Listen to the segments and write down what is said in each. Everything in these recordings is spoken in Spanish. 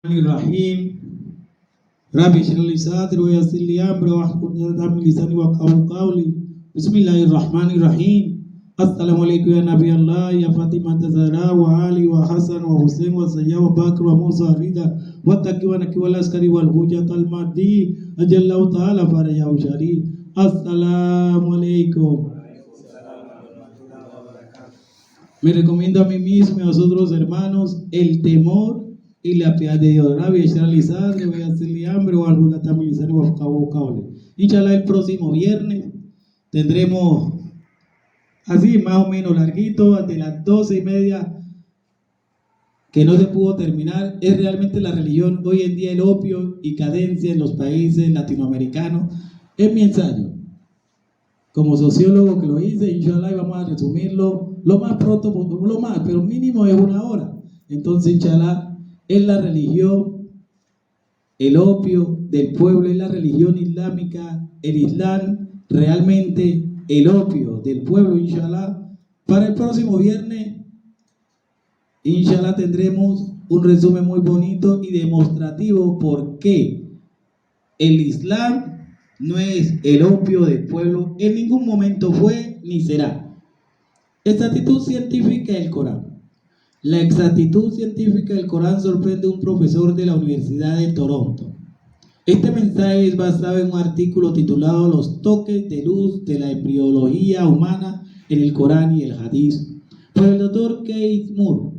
الرحيم رب اشرح لي صدري ويسر لي امري واحلل عقدة من لساني يفقهوا قولي بسم الله الرحمن الرحيم السلام عليكم يا نبي الله يا فاطمة الزهراء وعلي وحسن وحسين وسيا وبكر وموسى رضا والتقي ونقي والعسكري والحجة المهدي أجل الله تعالى فرجه الشريف السلام عليكم. Me recomiendo a mí mismo y a vosotros hermanos el temor y la piedad de Dios. Rabbi Eshra le voy a hacerle hambre o alguna tamizar o cable. Inshallah el próximo viernes tendremos así más o menos larguito hasta las 12:30 que no se pudo terminar. Es realmente la religión hoy en día, el opio y cadencia en los países latinoamericanos. Es mi ensayo como sociólogo que lo hice, inshallah, y vamos a resumirlo lo más pronto, lo más, pero mínimo es 1 hora. Entonces, inshallah, es la religión, el opio del pueblo, es la religión islámica, el islam, realmente el opio del pueblo, inshallah. Para el próximo viernes, inshallah, tendremos un resumen muy bonito y demostrativo por qué el islam no es el opio del pueblo, en ningún momento fue ni será. Exactitud científica del Corán. La exactitud científica del Corán sorprende a un profesor de la Universidad de Toronto. Este mensaje es basado en un artículo titulado Los toques de luz de la embriología humana en el Corán y el Hadith, por el Dr. Keith Moore,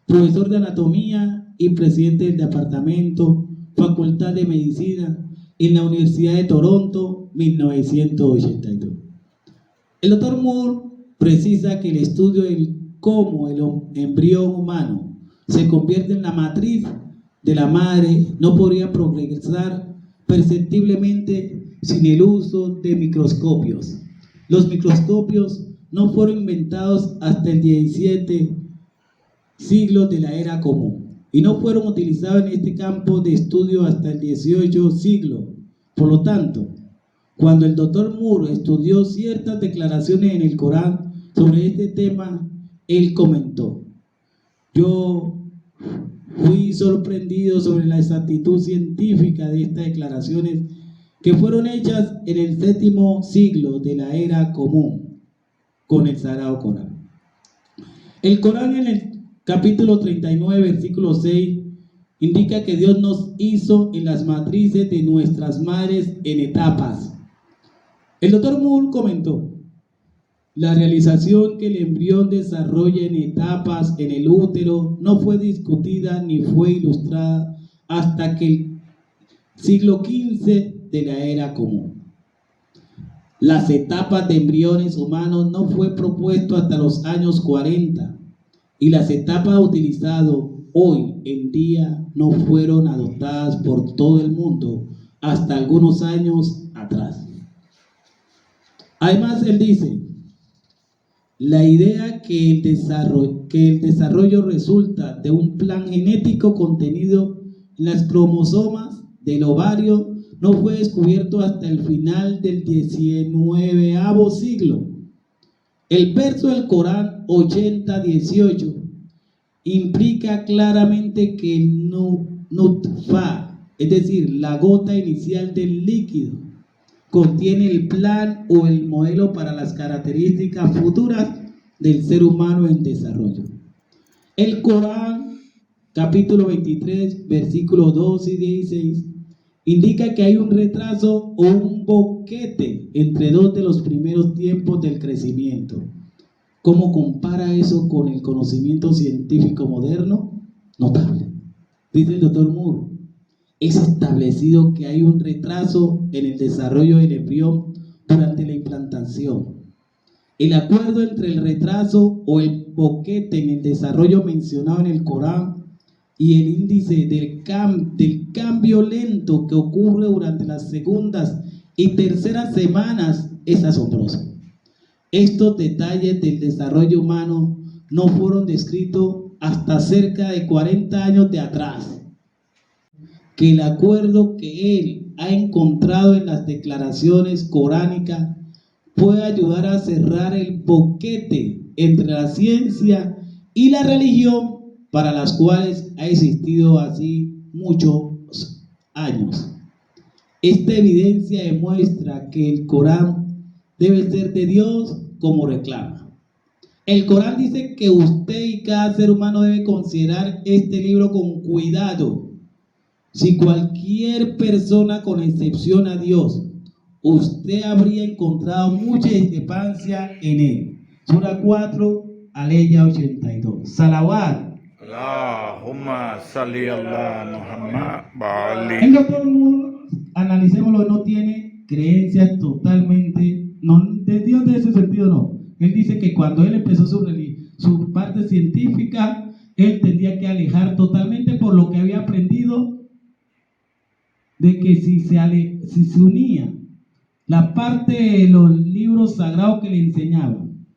profesor de anatomía y presidente del departamento Facultad de Medicina en la Universidad de Toronto, 1982. El Dr. Moore precisa que el estudio de cómo el embrión humano se convierte en la matriz de la madre no podría progresar perceptiblemente sin el uso de microscopios. Los microscopios no fueron inventados hasta el 17 siglo de la era común y no fueron utilizados en este campo de estudio hasta el 18 siglo. Por lo tanto, cuando el Dr. Moore estudió ciertas declaraciones en el Corán sobre este tema, él comentó: yo fui sorprendido sobre la exactitud científica de estas declaraciones que fueron hechas en el 7º siglo de la era común con el Sagrado Corán. El Corán en el capítulo 39, versículo 6, indica que Dios nos hizo en las matrices de nuestras madres en etapas. El Dr. Moore comentó: la realización que el embrión desarrolla en etapas en el útero no fue discutida ni fue ilustrada hasta que el siglo XV de la era común. Las etapas de embriones humanos no fue propuesto hasta los años 40 y las etapas utilizadas hoy en día no fueron adoptadas por todo el mundo hasta algunos años atrás. Además, él dice: la idea que el desarrollo resulta de un plan genético contenido en las cromosomas del ovario no fue descubierto hasta el final del 19º siglo. El verso del Corán 80:18 implica claramente que el nutfa, es decir, la gota inicial del líquido, contiene el plan o el modelo para las características futuras del ser humano en desarrollo. El Corán, capítulo 23, versículos 2 y 16, indica que hay un retraso o un boquete entre dos de los primeros tiempos del crecimiento. ¿Cómo compara eso con el conocimiento científico moderno? Notable. Dice el Dr. Moore: es establecido que hay un retraso en el desarrollo del embrión durante la implantación. El acuerdo entre el retraso o el boquete en el desarrollo mencionado en el Corán y el índice del cambio lento que ocurre durante las segundas y terceras semanas es asombroso. Estos detalles del desarrollo humano no fueron descritos hasta cerca de 40 años de atrás. Que el acuerdo que él ha encontrado en las declaraciones coránicas puede ayudar a cerrar el boquete entre la ciencia y la religión, para las cuales ha existido así muchos años. Esta evidencia demuestra que el Corán debe ser de Dios como reclama. El Corán dice que usted y cada ser humano debe considerar este libro con cuidado. Si cualquier persona, con excepción a Dios, usted habría encontrado mucha discrepancia en él. Sura 4, aleya 82. Salawat. Allahumma salli ala Muhammad wa En ali. todo el mundo, analicémoslo, no tiene creencias totalmente, no, de Dios de ese sentido no. Él dice que cuando él empezó su parte científica, él tendría que alejar totalmente por lo que había aprendido, de que si se unía la parte de los libros sagrados que le enseñaban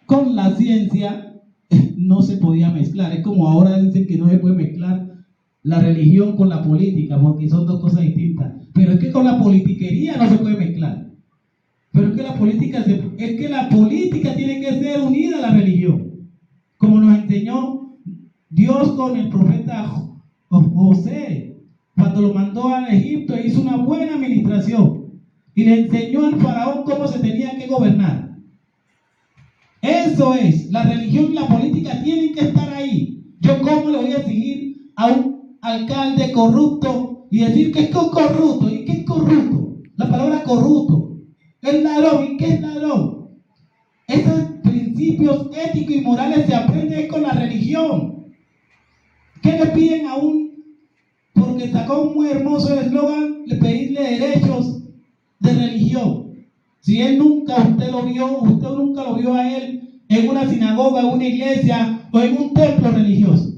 con la ciencia, no se podía mezclar. Es como ahora dicen que no se puede mezclar la religión con la política, porque son dos cosas distintas. Pero es que con la politiquería no se puede mezclar. Pero es que la política tiene que ser unida a la religión, como nos enseñó Dios con el profeta José, cuando lo mandó a Egipto e hizo una buena administración y le enseñó al faraón cómo se tenía que gobernar. Eso es, la religión y la política tienen que estar ahí. Yo cómo le voy a exigir a un alcalde corrupto y decir que es corrupto. ¿Y qué es corrupto? La palabra corrupto. Es ladrón. ¿Y qué es ladrón? Esos principios éticos y morales se aprenden con la religión. ¿Qué le piden a porque sacó un muy hermoso eslogan, le pedirle derechos de religión? Si usted nunca lo vio a él en una sinagoga, en una iglesia o en un templo religioso.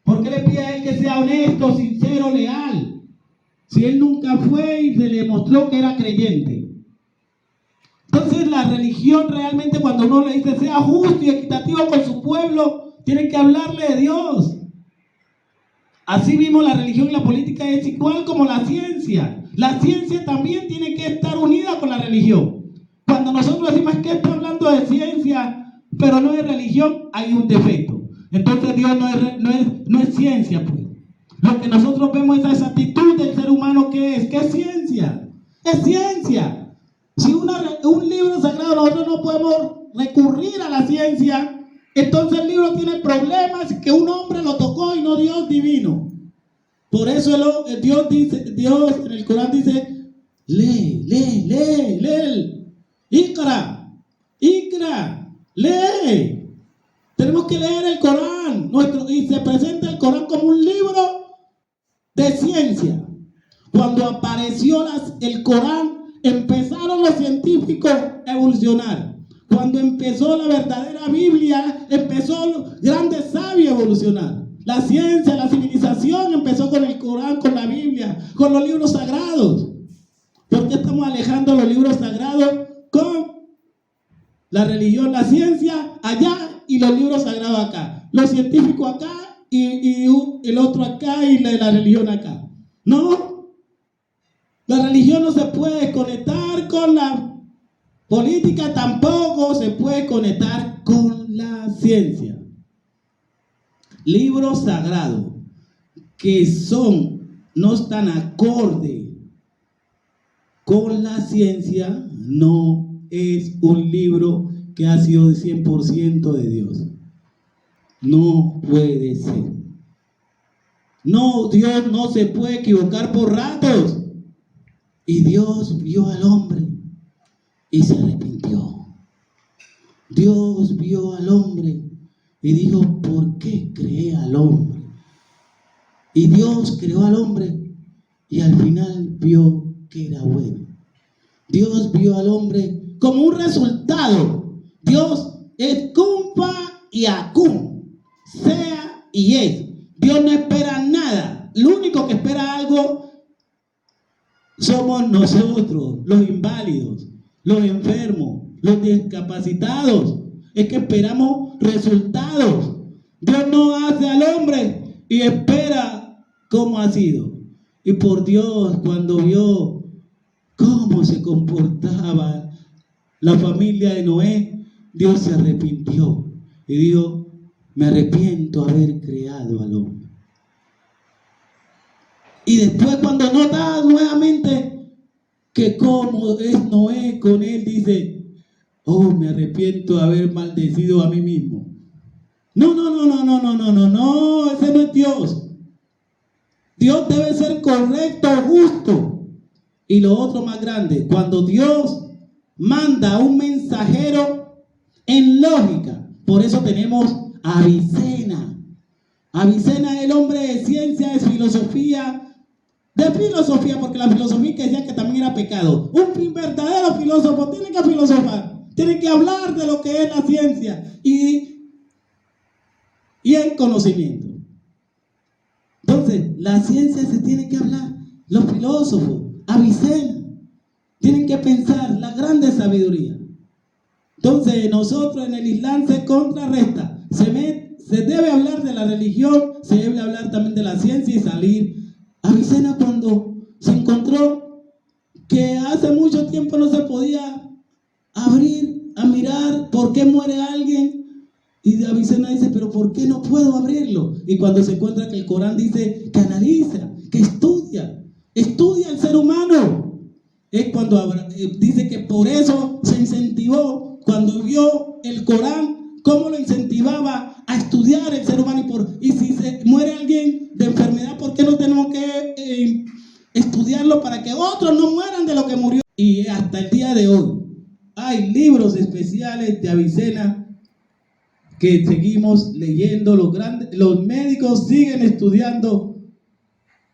¿Por qué le pide a él que sea honesto, sincero, leal? Si él nunca fue y se le mostró que era creyente. Entonces la religión realmente, cuando uno le dice sea justo y equitativo con su pueblo, tiene que hablarle de Dios. Así mismo la religión y la política es igual como la ciencia. La ciencia también tiene que estar unida con la religión. Cuando nosotros decimos que está hablando de ciencia, pero no de religión, hay un defecto. Entonces Dios no es ciencia, pues. Lo que nosotros vemos es esa actitud del ser humano que es ciencia. Es ciencia. Si un libro sagrado nosotros no podemos recurrir a la ciencia, entonces el libro tiene problemas que un hombre lo tocó y no Dios divino. Por eso Dios en el Corán dice, lee. Ikra, lee. Tenemos que leer el Corán. Y se presenta el Corán como un libro de ciencia. Cuando apareció el Corán, empezaron los científicos a evolucionar. Cuando empezó la verdadera Biblia, empezó los grandes sabios a evolucionar. La ciencia, la civilización empezó con el Corán, con la Biblia, con los libros sagrados. ¿Por qué estamos alejando los libros sagrados con la religión, la ciencia allá y los libros sagrados acá? Los científicos acá y el otro acá y la religión acá. No, la religión no se puede conectar con la política, tampoco se puede conectar con la ciencia. Libros sagrados que no están acorde con la ciencia, no es un libro que ha sido de 100% de Dios. No puede ser. No, Dios no se puede equivocar por ratos. Y Dios vio al hombre y se arrepintió. Dios vio al hombre y dijo, ¿por qué creé al hombre? Y Dios creó al hombre y al final vio que era bueno. Dios vio al hombre como un resultado. Dios es kun y akun, sea y es. Dios no espera nada. Lo único que espera algo somos nosotros, los inválidos, los enfermos, los discapacitados. Es que esperamos resultados. Dios no hace al hombre y espera cómo ha sido. Y por Dios, cuando vio cómo se comportaba la familia de Noé, Dios se arrepintió y dijo, me arrepiento de haber creado al hombre. Y después cuando nota nuevamente que como es Noé con él, dice, oh, me arrepiento de haber maldecido a mí mismo. No, ese no es Dios. Dios debe ser correcto, justo. Y lo otro más grande, cuando Dios manda un mensajero en lógica, por eso tenemos a Avicena. Avicena es el hombre de ciencia, de filosofía, porque la filosofía que decía que también era pecado. Un verdadero filósofo tiene que filosofar, tiene que hablar de lo que es la ciencia y el conocimiento. Entonces, la ciencia se tiene que hablar. Los filósofos, Avicena, tienen que pensar la grande sabiduría. Entonces, nosotros en el Islam se contrarresta. Se debe hablar de la religión, se debe hablar también de la ciencia y salir. Avicena cuando se encontró que hace mucho tiempo no se podía abrir a mirar por qué muere alguien. Y Avicena dice, pero ¿por qué no puedo abrirlo? Y cuando se encuentra que el Corán dice que analiza, que estudia el ser humano. Es cuando dice que por eso se incentivó, cuando vio el Corán, cómo lo incentivaba a estudiar el ser humano. Y si se muere alguien de enfermedad, ¿por qué no tenemos que estudiarlo para que otros no mueran de lo que murió? Y hasta el día de hoy hay libros especiales de Avicena que seguimos leyendo. Los médicos siguen estudiando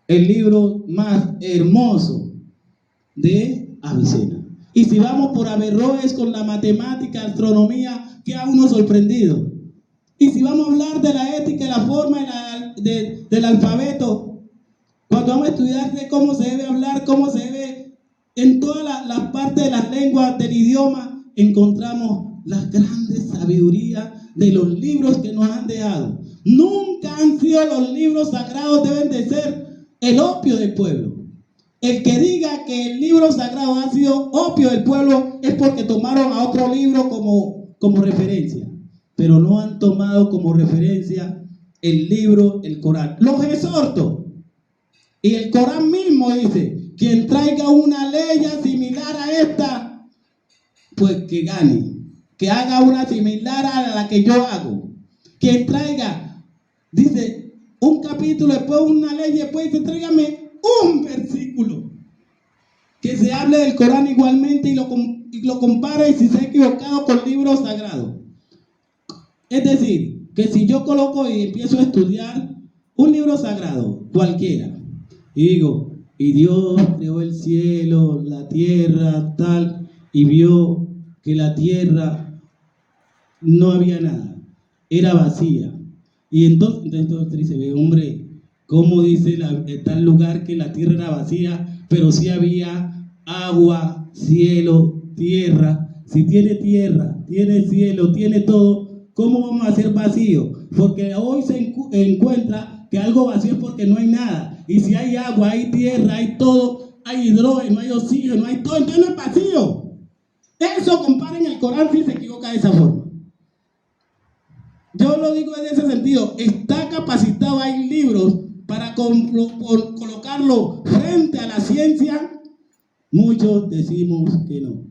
el libro más hermoso de Avicena. Y si vamos por Averroes con la matemática, astronomía, queda uno sorprendido. Y si vamos a hablar de la ética y la forma del alfabeto, cuando vamos a estudiar de cómo se debe hablar, cómo se debe, en todas las partes de las lenguas del idioma, encontramos las grandes sabidurías de los libros que nos han dejado. Nunca han sido los libros sagrados, deben de ser el opio del pueblo. El que diga que el libro sagrado ha sido opio del pueblo es porque tomaron a otro libro como referencia, pero no han tomado como referencia el libro, el Corán. Los exhorto. Y el Corán mismo dice, quien traiga una ley similar a esta, pues que gane. Que haga una similar a la que yo hago. Quien traiga, dice, un capítulo, después una ley, después dice, tráigame un versículo que se hable del Corán igualmente y lo compare, y si se ha equivocado, con libros sagrados. Es decir, que si yo coloco y empiezo a estudiar un libro sagrado, cualquiera, y digo, y Dios creó el cielo, la tierra, tal, y vio que la tierra no había nada, era vacía. Y entonces dice, hombre, ¿cómo dice tal lugar que la tierra era vacía, pero sí había agua, cielo, tierra? Si tiene tierra, tiene cielo, tiene todo, ¿cómo vamos a hacer vacío? Porque hoy se encuentra que algo vacío es porque no hay nada. Y si hay agua, hay tierra, hay todo, hay hidrógeno, hay oxígeno, hay todo, entonces no es vacío. Eso comparen el Corán si se equivoca de esa forma. Yo lo digo en ese sentido, está capacitado, hay libros para colocarlo frente a la ciencia. Muchos decimos que no.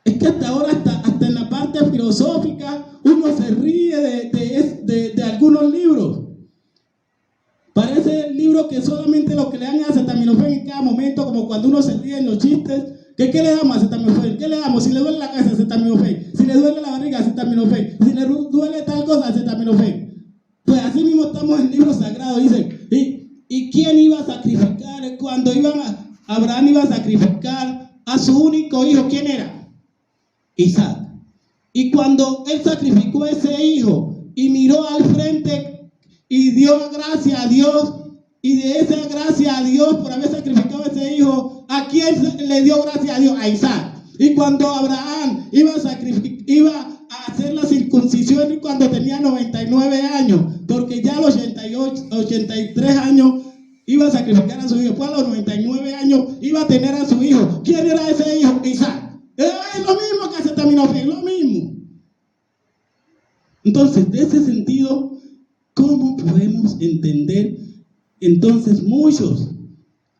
Es que hasta ahora, hasta en la parte filosófica, uno se ríe de algunos libros. Parece libros que solamente lo que le dan es acetaminofén en cada momento, como cuando uno se ríe en los chistes. ¿Qué le damos? Acetaminofén. ¿Qué le damos? Si le duele la cabeza, acetaminofén. Si le duele la barriga, acetaminofén. Si le duele tal cosa, acetaminofén. Pues así mismo estamos en el libro sagrado. Dicen, ¿y quién iba a sacrificar? Cuando Abraham iba a sacrificar a su único hijo, ¿quién era? Isaac. Y cuando él sacrificó a ese hijo y miró al frente y dio gracias a Dios, y de esa gracia a Dios por haber sacrificado a ese hijo, ¿a quién le dio gracias a Dios? A Isaac. Y cuando Abraham iba a hacer la circuncisión, y cuando tenía 99 años, porque ya a los 83 años iba a sacrificar a su hijo, después a los 99 años iba a tener a su hijo. ¿Quién era ese hijo? Isaac. Es lo mismo que acetaminofén, lo mismo. Entonces, de ese sentido, ¿cómo podemos entender Entonces muchos,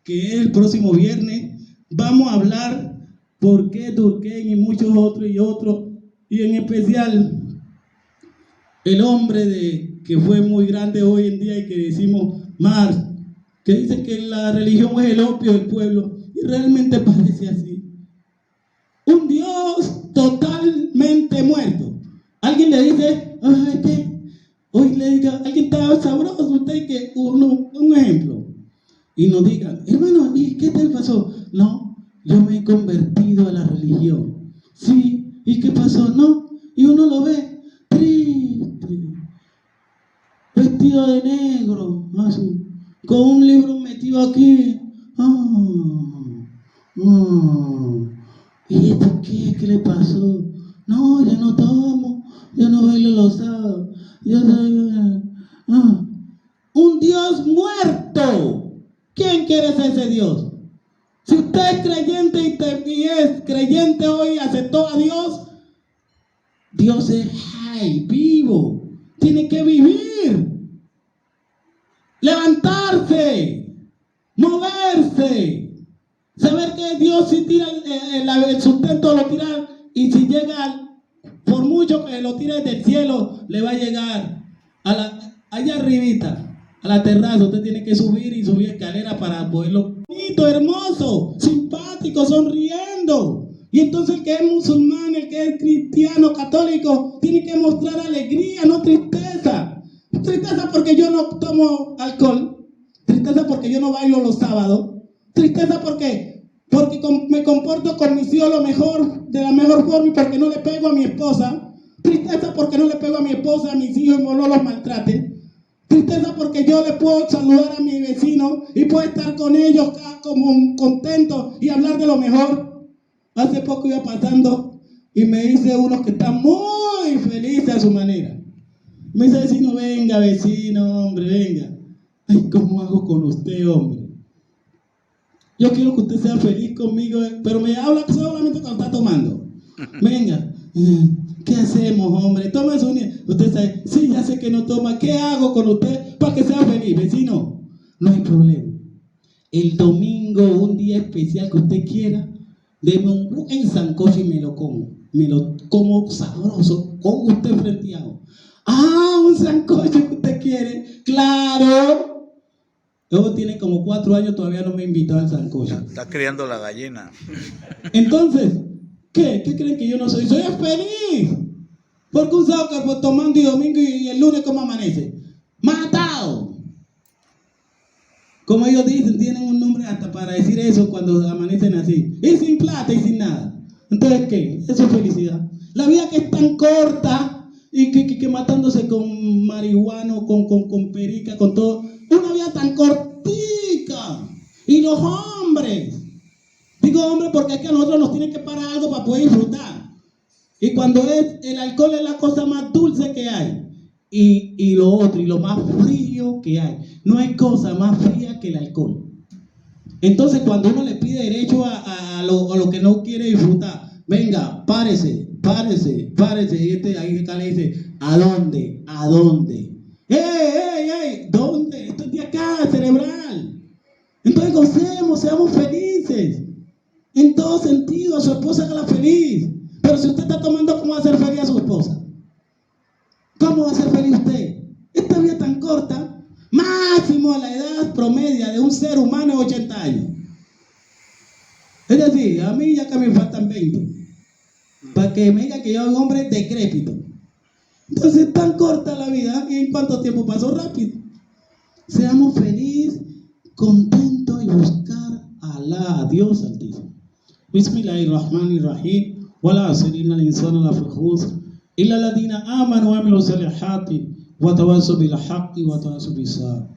que el próximo viernes vamos a hablar por qué Durkheim y muchos otros, y en especial el hombre que fue muy grande hoy en día y que decimos Marx, que dice que la religión es el opio del pueblo, y realmente parece así. Un Dios totalmente muerto. Alguien le dice, ay, ¿qué? Hoy le diga, alguien está sabroso, usted que un ejemplo. Y nos digan, hermano, ¿y qué te pasó? No, yo me he convertido a la religión. Sí, ¿y qué pasó? No, y uno lo ve triste, vestido de negro, así, con un libro metido aquí. ¿Y esto qué? ¿Qué le pasó? No, yo no tomo, yo no bailo los sábados, yo soy... un Dios muerto. ¿Quién quiere ser ese Dios? Si usted es creyente y es creyente hoy, aceptó a Dios, Dios es vivo, tiene que vivir, levantarse, moverse, saber que Dios si tira el sustento lo tira, y si llega, por mucho que lo tire del cielo, le va a llegar allá arribita, a la terraza. Usted tiene que subir escalera para poderlo. Bonito, hermoso, simpático, sonriendo. Y entonces el que es musulmán, el que es cristiano, católico, tiene que mostrar alegría, no tristeza. Tristeza porque yo no tomo alcohol. Tristeza porque yo no bailo los sábados. Tristeza porque me comporto con mis hijos de la mejor forma y porque no le pego a mi esposa. Tristeza porque no le pego a mi esposa, a mis hijos y no los maltrate. Tristeza porque yo le puedo saludar a mi vecino y puedo estar con ellos como contento y hablar de lo mejor. Hace poco iba pasando y me dice uno que está muy feliz a su manera. Me dice, vecino, vecino, hombre, venga. Ay, ¿cómo hago con usted, hombre? Yo quiero que usted sea feliz conmigo, pero me habla solamente cuando está tomando. Venga, ¿qué hacemos, hombre? Toma su niña. Usted sabe, sí, ya sé que no toma. ¿Qué hago con usted para que sea feliz? Vecino, no hay problema. El domingo, un día especial que usted quiera, deme un buen sancocho y me lo como. Me lo como sabroso, con usted frenteado. Ah, un sancocho que usted quiere. ¡Claro! Luego tiene como 4 años, todavía no me invitó al sancocho. Está criando la gallina. Entonces, ¿qué creen que yo no soy? Soy feliz. Porque un sábado que fue tomando y domingo y el lunes como amanece. Matado. Como ellos dicen, tienen un nombre hasta para decir eso cuando amanecen así. Y sin plata y sin nada. Entonces, ¿qué? Eso es felicidad. La vida que es tan corta y que matándose con marihuana, con perica, con todo. Una vida tan cortica. Y los hombres. Digo hombre porque es que a nosotros nos tienen que parar algo para poder disfrutar. Y cuando el alcohol es la cosa más dulce que hay. Y lo otro, y lo más frío que hay. No hay cosa más fría que el alcohol. Entonces cuando uno le pide derecho a lo que no quiere disfrutar, venga, párese. Y ahí acá le dice, ¿a dónde? ¡Ey! ¿Dónde? Esto es de acá, cerebral. Entonces gocemos, seamos felices. En todo sentido, a su esposa hágala feliz. Pero si usted está tomando, ¿cómo va a hacer feliz a su esposa? ¿Cómo va a ser feliz usted? Esta vida tan corta, máximo a la edad promedia de un ser humano es 80 años. Es decir, a mí ya que me faltan 20. Para que me diga que yo soy un hombre decrépito. Entonces es tan corta la vida y en cuánto tiempo pasó rápido. Seamos felices, contentos y buscar a Allah, a Dios Altísimo. Bismillahirrahmanirrahim. Wala asrina al-insana lafi khusr illa alladhina amanu wa amilu salihati wa tawassaw bil haqqi wa tawassaw bis sabr.